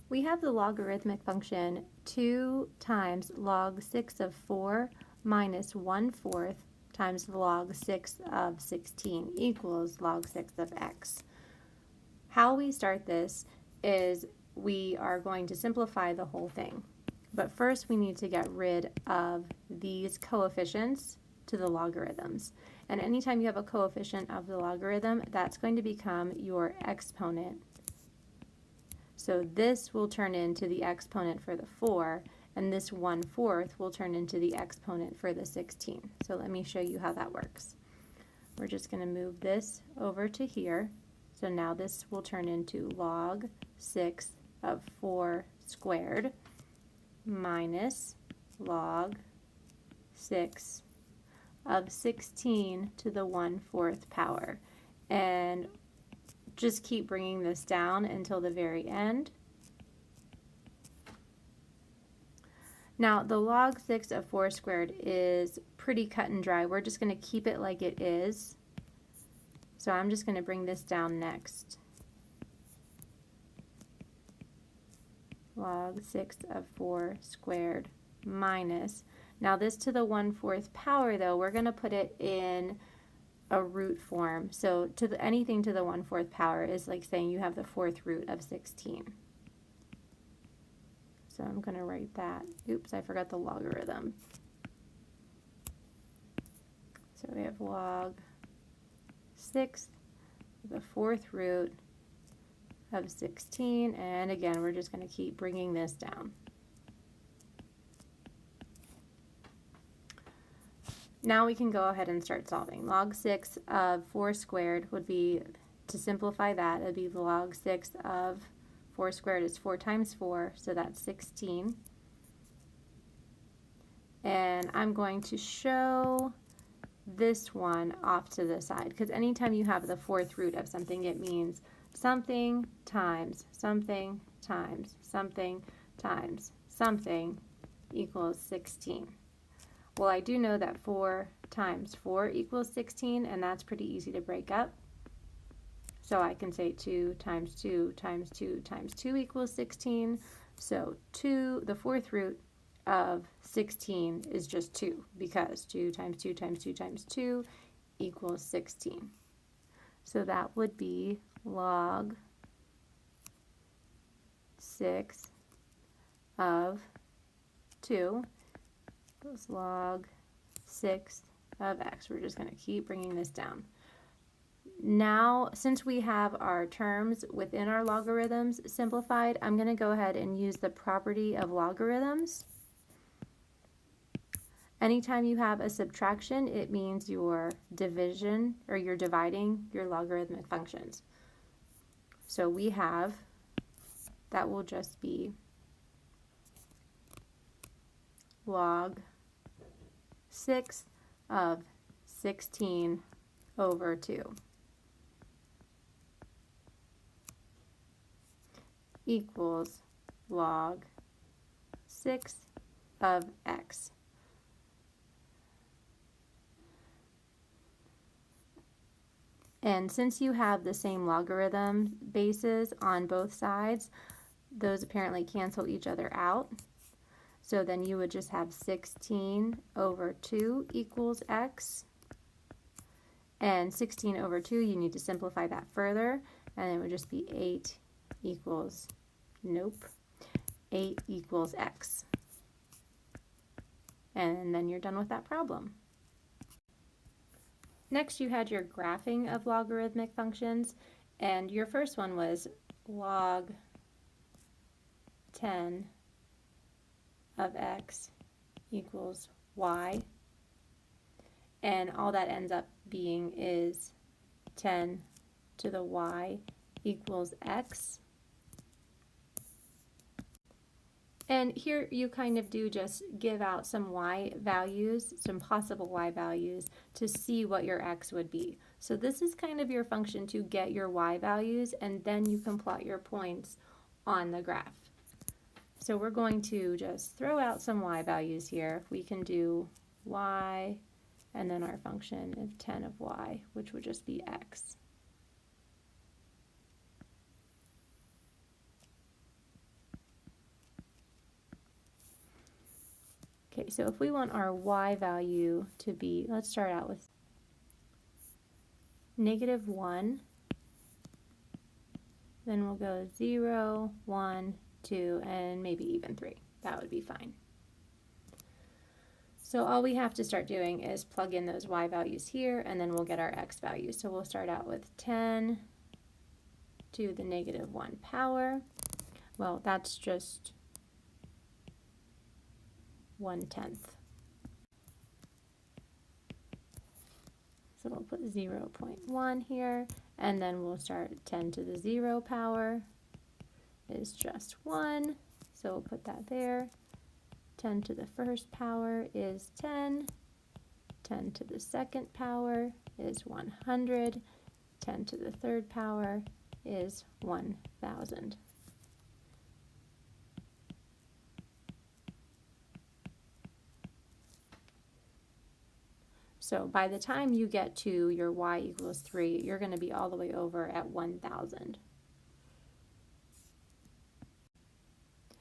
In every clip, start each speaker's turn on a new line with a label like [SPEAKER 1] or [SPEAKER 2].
[SPEAKER 1] We have the logarithmic function 2 times log 6 of 4 minus 1/4 times log 6 of 16 equals log 6 of x. How we start this is we are going to simplify the whole thing. But first we need to get rid of these coefficients to the logarithms. And anytime you have a coefficient of the logarithm, that's going to become your exponent. So this will turn into the exponent for the 4, and this 1/4 will turn into the exponent for the 16. So let me show you how that works. We're just going to move this over to here. So now this will turn into log 6 of 4 squared minus log 6 of 16 to the 1/4 power. And just keep bringing this down until the very end. Now the log 6 of 4 squared is pretty cut and dry. We're just going to keep it like it is. So I'm just going to bring this down next. Log 6 of 4 squared minus. Now this to the 1/4 power though, we're going to put it in a root form. So anything to the 1/4 power is like saying you have the 4th root of 16. So I'm going to write that. Oops, I forgot the logarithm. So we have log 6, the 4th root of 16, and again we're just going to keep bringing this down. Now we can go ahead and start solving. Log 6 of 4 squared would be, to simplify that, it would be the log 6 of 4 squared is 4 times 4, so that's 16. And I'm going to show this one off to the side, because anytime you have the 4th root of something, it means something times something times something times something equals 16. Well, I do know that 4 times 4 equals 16, and that's pretty easy to break up. So I can say 2 times 2 times 2 times 2 equals 16. So 2, the 4th root of 16 is just 2, because 2 times 2 times 2 times 2 equals 16. So that would be log 6 of 2 equals log 6 of x. We're just going to keep bringing this down. Now, since we have our terms within our logarithms simplified, I'm going to go ahead and use the property of logarithms. Anytime you have a subtraction, it means your division, or you're dividing your logarithmic functions. So we have, that will just be log 6 of 16 over 2 equals log 6 of x. And since you have the same logarithm bases on both sides, those apparently cancel each other out. So then you would just have 16 over 2 equals x. And 16 over 2, you need to simplify that further, and it would just be 8 equals, 8 equals x. And then you're done with that problem. Next, you had your graphing of logarithmic functions, and your first one was log 10 of x equals y, and all that ends up being is 10 to the y equals x. And here you kind of do just give out some y values, some possible y values, to see what your x would be. So this is kind of your function to get your y values, and then you can plot your points on the graph. So we're going to just throw out some y values here. We can do y and then our function of 10 of y, which would just be x. Okay, so if we want our y value to be, let's start out with -1, then we'll go 0, 1, 2, and maybe even 3. That would be fine. So all we have to start doing is plug in those y values here, and then we'll get our x values. So we'll start out with 10 to the -1 power. Well, that's just 1/10. So we'll put 0.1 here, and then we'll start 10 to the 0 power is just 1. So we'll put that there. 10 to the first power is 10. 10 to the second power is 100. 10 to the third power is 1,000. So by the time you get to your y equals 3, you're going to be all the way over at 1,000.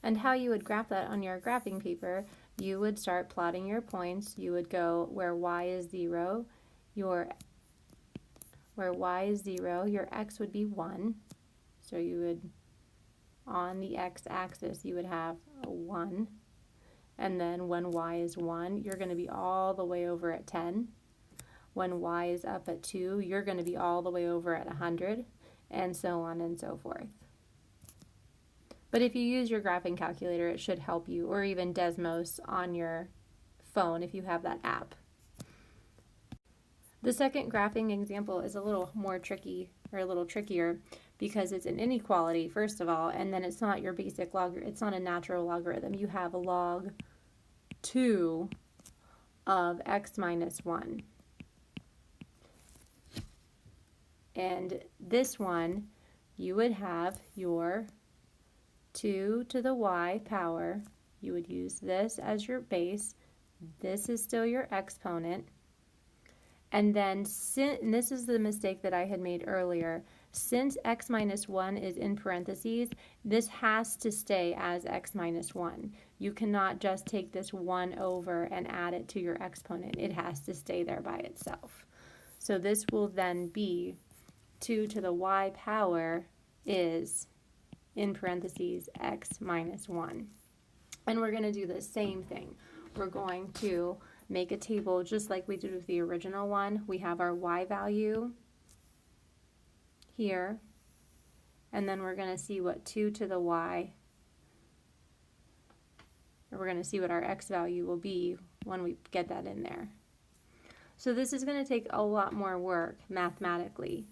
[SPEAKER 1] And how you would graph that on your graphing paper, you would start plotting your points. You would go where y is 0, your x would be 1. So you would, on the x-axis, you would have a 1. And then when y is 1, you're going to be all the way over at 10. When y is up at 2, you're going to be all the way over at 100, and so on and so forth. But if you use your graphing calculator, it should help you, or even Desmos on your phone if you have that app. The second graphing example is a little more tricky, or a little trickier, because it's an inequality, first of all, and then it's not your basic logarithm, it's not a natural logarithm. You have a log 2 of x minus 1. And this one, you would have your 2 to the y power. You would use this as your base. This is still your exponent. And then, and this is the mistake that I had made earlier, since x minus 1 is in parentheses, this has to stay as x minus 1. You cannot just take this 1 over and add it to your exponent. It has to stay there by itself. So this will then be 2 to the y power is, in parentheses, x minus 1. And we're going to do the same thing. We're going to make a table just like we did with the original one. We have our y value here, and then we're going to see what 2 to the y, or we're going to see what our x value will be when we get that in there. So this is going to take a lot more work mathematically.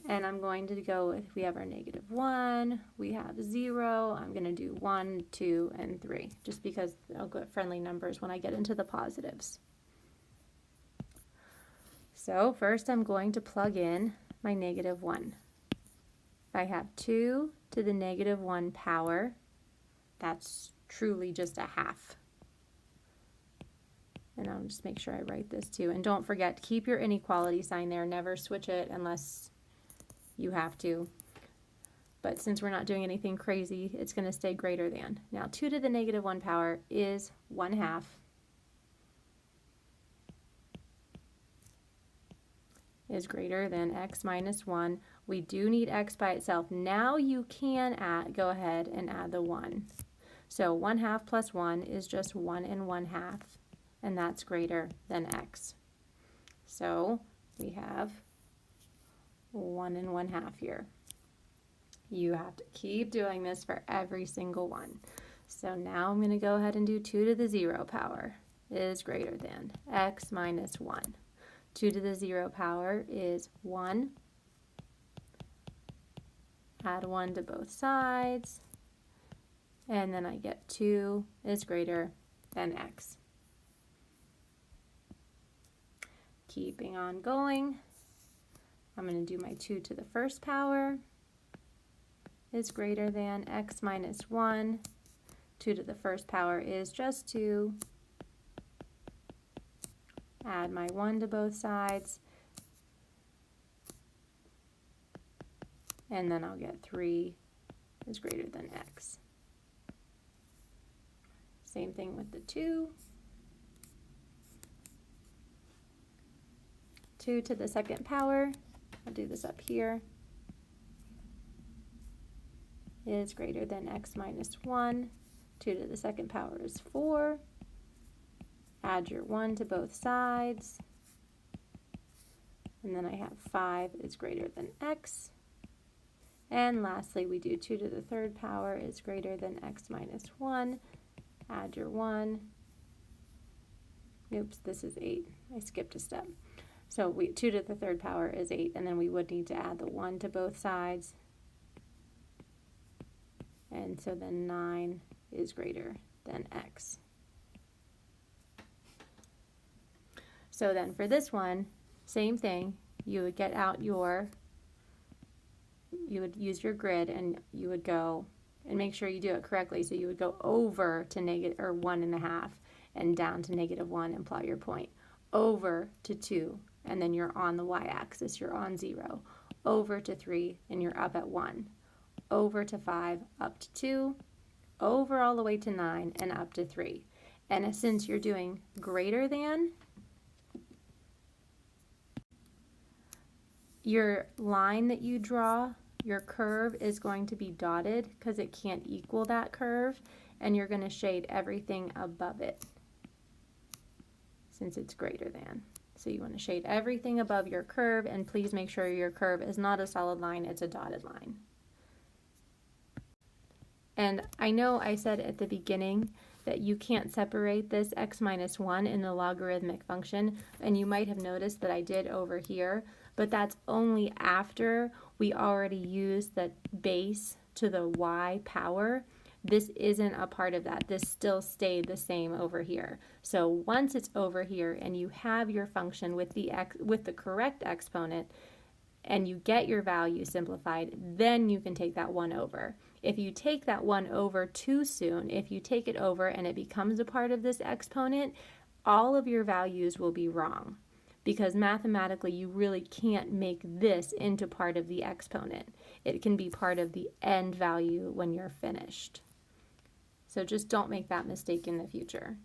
[SPEAKER 1] And I'm going to go with, we have our -1, we have 0, I'm going to do 1, 2, and 3, just because I'll get friendly numbers when I get into the positives. So first I'm going to plug in my -1. If I have 2 to the -1 power, that's truly just a half. And I'll just make sure I write this too. And don't forget, keep your inequality sign there, never switch it unless you have to. But since we're not doing anything crazy, it's going to stay greater than. Now 2 to the -1 power is 1/2. Is greater than x minus 1. We do need x by itself. Now you can go ahead and add the 1. So 1/2 plus 1 is just 1 and 1/2, and that's greater than x. So we have 1 and 1/2 here. You have to keep doing this for every single one. So now I'm going to go ahead and do 2 to the 0 power is greater than x minus 1. 2 to the 0 power is 1. Add 1 to both sides, and then I get 2 is greater than x. Keeping on going, I'm going to do my 2 to the first power is greater than x minus 1. 2 to the first power is just 2. Add my 1 to both sides, and then I'll get 3 is greater than x. Same thing with the 2. 2 to the second power, I'll do this up here, is greater than x minus 1. 2 to the second power is 4. Add your 1 to both sides. And then I have 5 is greater than x. And lastly, we do 2 to the third power is greater than x minus 1. Add your 1. Oops, this is 8. I skipped a step. So 2 to the third power is 8, and then we would need to add the 1 to both sides. And so then 9 is greater than x. So then for this one, same thing. You would get out you would use your grid, and you would go and make sure you do it correctly. So you would go over to negative or 1.5 and down to -1 and plot your point. Over to 2, and then you're on the y-axis, you're on 0. Over to 3, and you're up at 1. Over to 5, up to 2. Over all the way to 9, and up to 3. And since you're doing greater than, your line that you draw, your curve is going to be dotted because it can't equal that curve, and you're going to shade everything above it since it's greater than. So you want to shade everything above your curve, and please make sure your curve is not a solid line, it's a dotted line. And I know I said at the beginning that you can't separate this x minus 1 in the logarithmic function, and you might have noticed that I did over here, but that's only after we already used the base to the y power. This isn't a part of that. This still stayed the same over here. So once it's over here and you have your function with the correct exponent, and you get your value simplified, then you can take that 1 over. If you take that 1 over too soon, if you take it over and it becomes a part of this exponent, all of your values will be wrong, because mathematically you really can't make this into part of the exponent. It can be part of the end value when you're finished. So just don't make that mistake in the future.